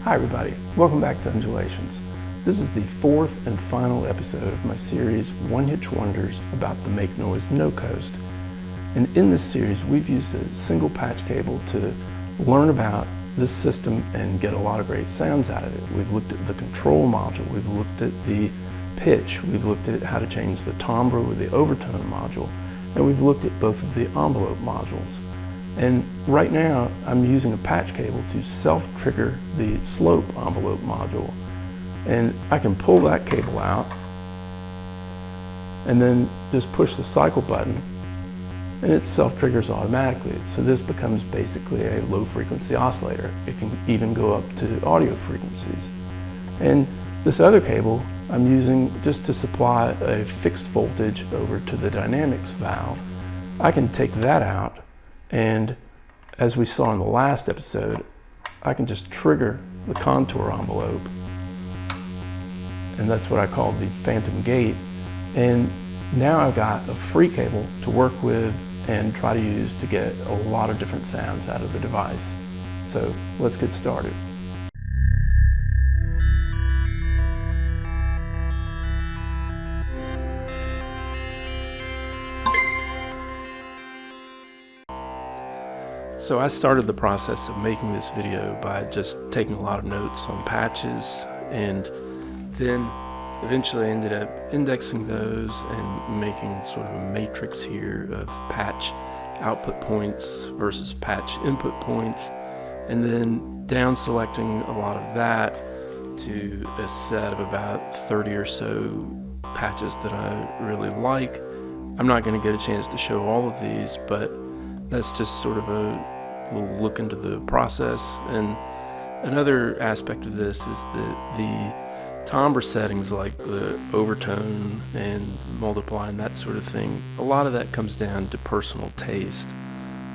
Hi everybody, welcome back to Undulations. This is the fourth and final episode of my series One-Hitch Wonders about the Make Noise No Coast. And in this series we've used a single patch cable to learn about this system and get a lot of great sounds out of it. We've looked at the control module, we've looked at the pitch, we've looked at how to change the timbre with the overtone module, and we've looked at both of the envelope modules. And right now I'm using a patch cable to self-trigger the slope envelope module. And I can pull that cable out and then just push the cycle button and it self-triggers automatically. So this becomes basically a low frequency oscillator. It can even go up to audio frequencies. And this other cable I'm using just to supply a fixed voltage over to the dynamics valve. I can take that out, and as we saw in the last episode, I can just trigger the contour envelope, and that's what I call the phantom gate. And now I've got a free cable to work with and try to use to get a lot of different sounds out of the device. So let's get started. So I started the process of making this video by just taking a lot of notes on patches, and then eventually I ended up indexing those and making sort of a matrix here of patch output points versus patch input points, and then down selecting a lot of that to a set of about 30 or so patches that I really like. I'm not going to get a chance to show all of these, but that's just sort of a little look into the process. And another aspect of this is that the timbre settings like the overtone and multiply and that sort of thing, a lot of that comes down to personal taste.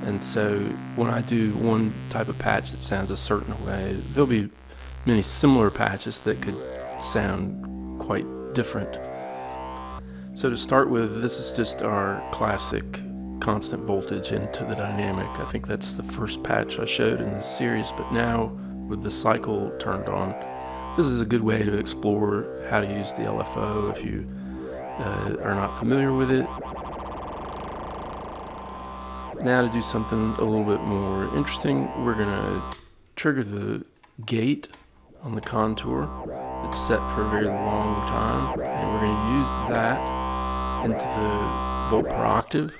And so when I do one type of patch that sounds a certain way, there'll be many similar patches that could sound quite different. So to start with, this is just our classic constant voltage into the dynamic. I think that's the first patch I showed in this series, but now with the cycle turned on, this is a good way to explore how to use the LFO if you are not familiar with it. Now to do something a little bit more interesting, we're gonna trigger the gate on the contour. It's set for a very long time, and we're gonna use that into the volt per octave.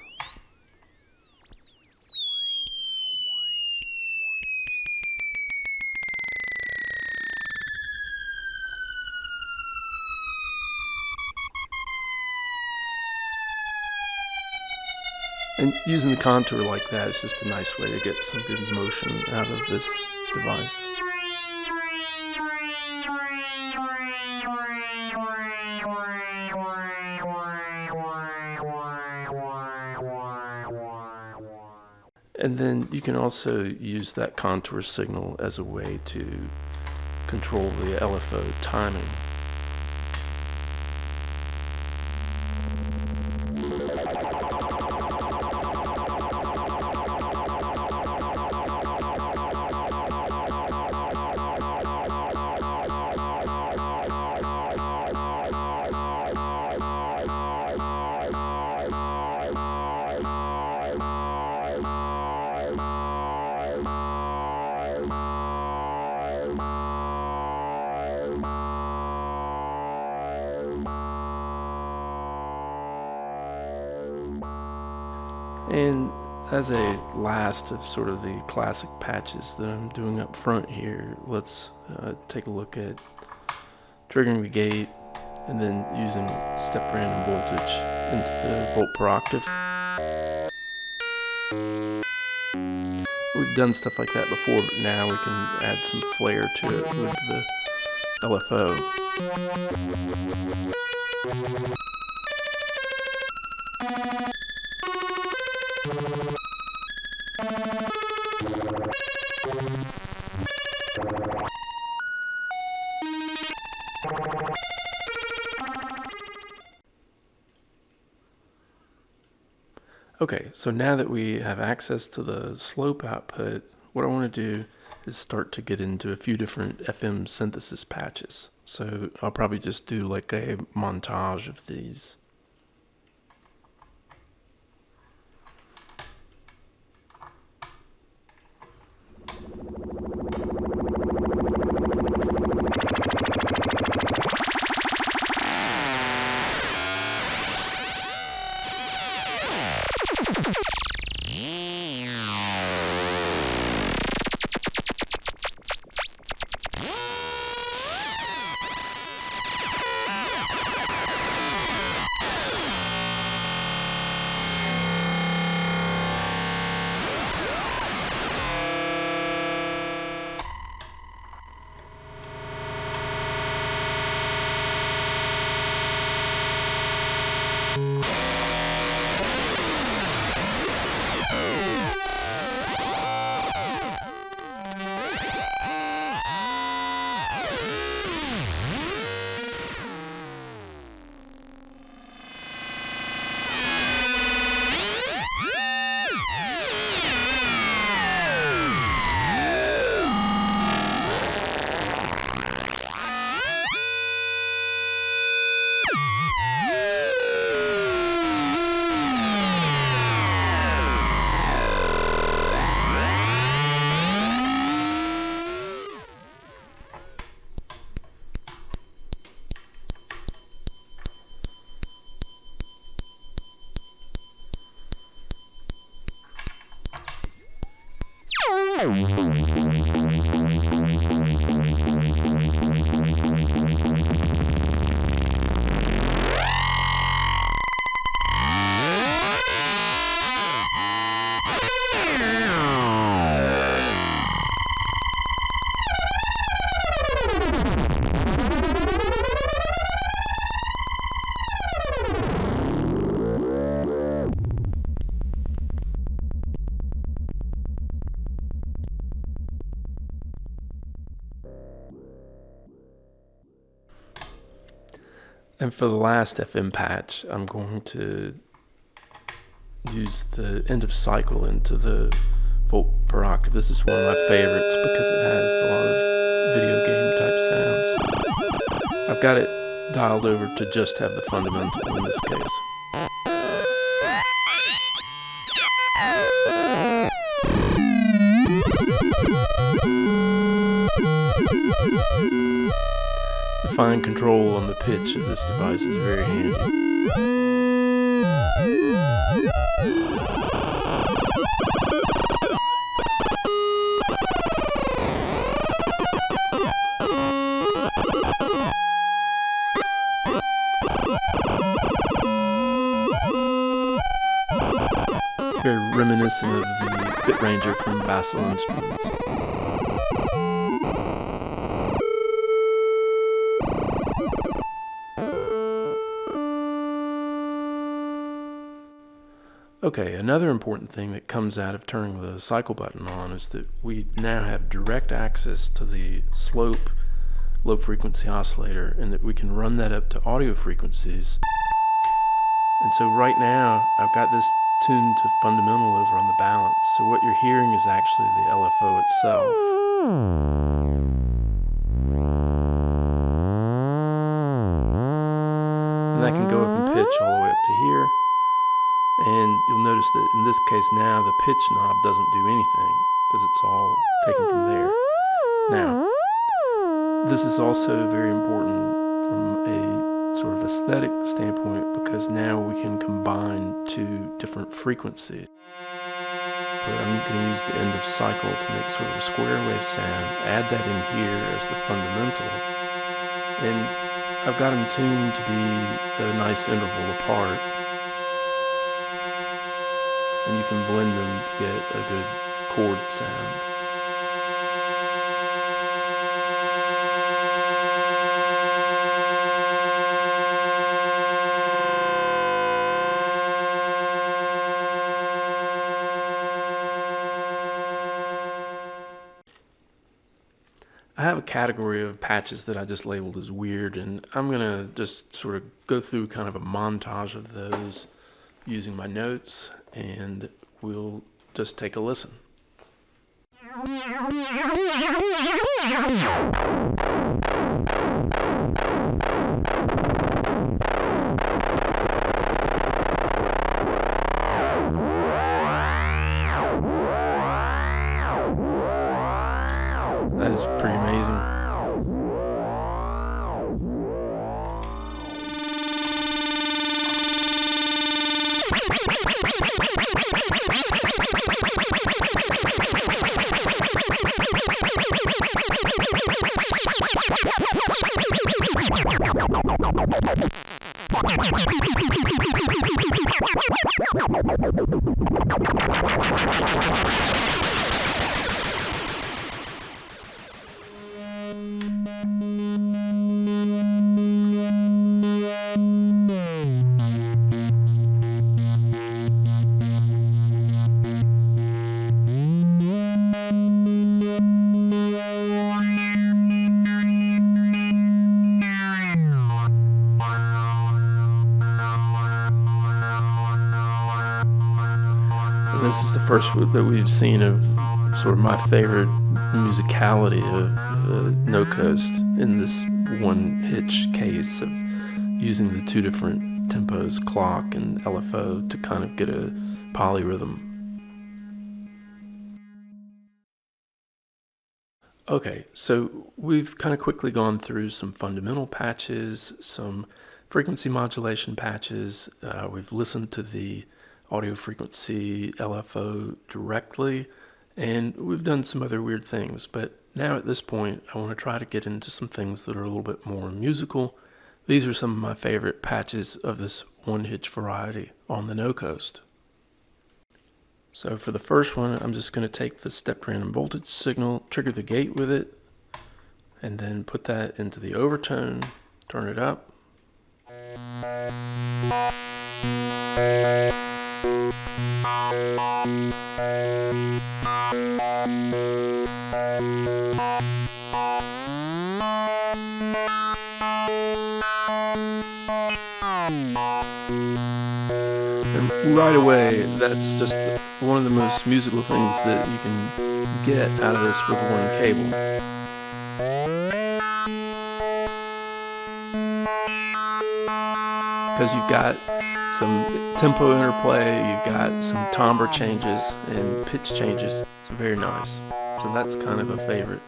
And using the contour like that is just a nice way to get some good motion out of this device. And then you can also use that contour signal as a way to control the LFO timing. And as a last of sort of the classic patches that I'm doing up front here, let's take a look at triggering the gate and then using step random voltage into the volt per octave. We've done stuff like that before, but now we can add some flair to it with the LFO. Okay, so now that we have access to the slope output, what I want to do is start to get into a few different FM synthesis patches. So I'll probably just do like a montage of these. And for the last FM patch, I'm going to use the end of cycle into the volt per octave. This is one of my favorites because it has a lot of video game type sounds. I've got it dialed over to just have the fundamental in this case. The fine control on the pitch of this device is very handy. Very reminiscent of the bit ranger from Basso Instruments. Okay, another important thing that comes out of turning the cycle button on is that we now have direct access to the slope low frequency oscillator, and that we can run that up to audio frequencies. And so right now I've got this tuned to fundamental over on the balance, so what you're hearing is actually the LFO itself. And that can go up in pitch all the way up to here. And you'll notice that in this case now the pitch knob doesn't do anything because it's all taken from there. Now, this is also very important from a sort of aesthetic standpoint because now we can combine two different frequencies. But I'm going to use the end of cycle to make sort of a square wave sound, add that in here as the fundamental, and I've got them tuned to be a nice interval apart. And you can blend them to get a good chord sound. I have a category of patches that I just labeled as weird, and I'm going to just sort of go through kind of a montage of those using my notes, and we'll just take a listen. That is pretty amazing. This is the first that we've seen of sort of my favorite musicality of the No Coast in this One-Hitch case of using the two different tempos, clock and LFO, to kind of get a polyrhythm. Okay, so we've kind of quickly gone through some fundamental patches, some frequency modulation patches. We've listened to the audio frequency LFO directly, and we've done some other weird things. But now at this point, I want to try to get into some things that are a little bit more musical. These are some of my favorite patches of this One-Hitch variety on the No Coast. So for the first one, I'm just going to take the stepped random voltage signal, trigger the gate with it, and then put that into the overtone, turn it up. And right away, that's just one of the most musical things that you can get out of this with one cable. Because you've got some tempo interplay, you've got some timbre changes and pitch changes. It's very nice. So that's kind of a favorite.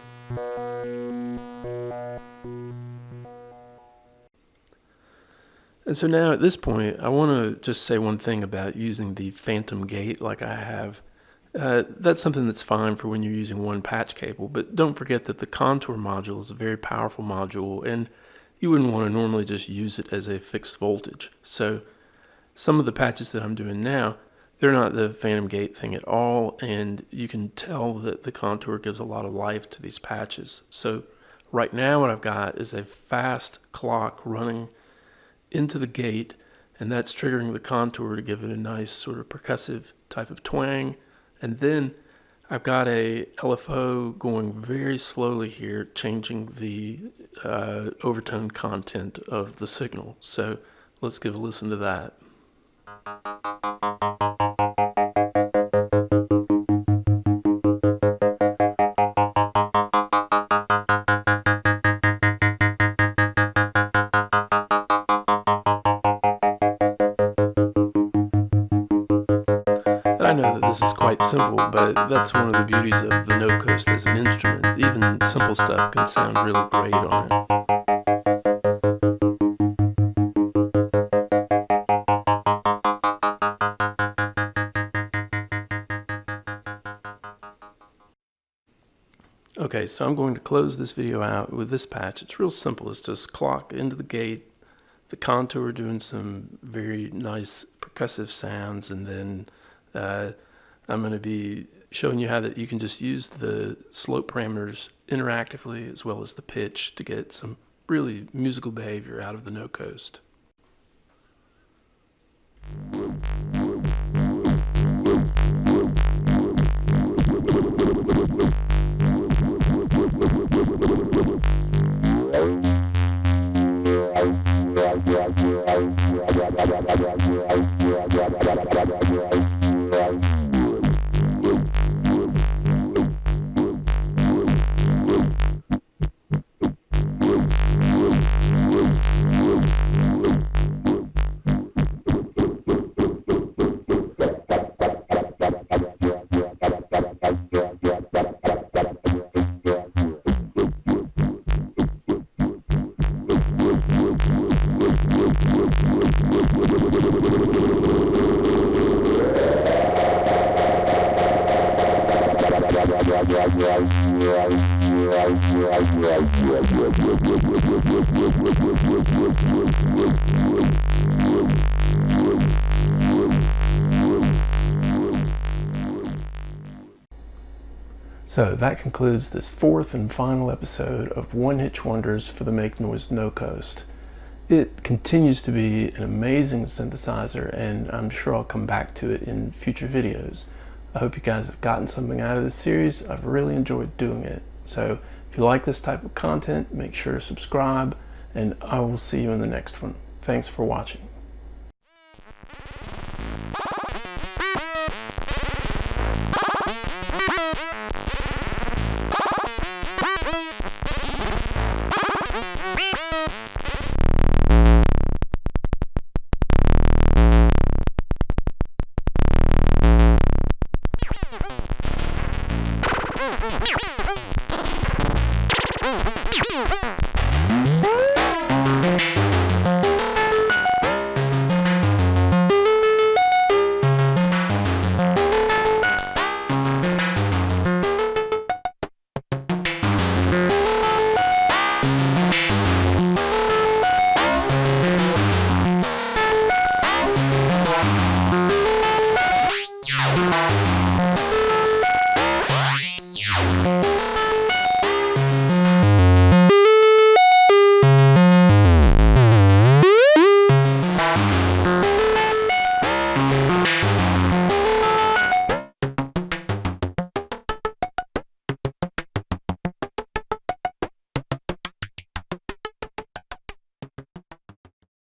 And so now at this point, I want to just say one thing about using the phantom gate like I have. That's something that's fine for when you're using one patch cable, but don't forget that the contour module is a very powerful module, and you wouldn't want to normally just use it as a fixed voltage. So some of the patches that I'm doing now, they're not the phantom gate thing at all, and you can tell that the contour gives a lot of life to these patches. So right now what I've got is a fast clock running into the gate, and that's triggering the contour to give it a nice sort of percussive type of twang. And then I've got a LFO going very slowly here, changing the overtone content of the signal. So let's give a listen to that. I know that this is quite simple, but that's one of the beauties of the No Coast as an instrument. Even simple stuff can sound really great on it. Okay, so I'm going to close this video out with this patch. It's real simple. It's just clock into the gate, the contour doing some very nice percussive sounds, and then I'm going to be showing you how that you can just use the slope parameters interactively as well as the pitch to get some really musical behavior out of the No Coast. So that concludes this fourth and final episode of One-Hitch Wonders for the Make Noise No Coast. It continues to be an amazing synthesizer, and I'm sure I'll come back to it in future videos. I hope you guys have gotten something out of this series. I've really enjoyed doing it. So if you like this type of content, make sure to subscribe, and I will see you in the next one. Thanks for watching. Yeah.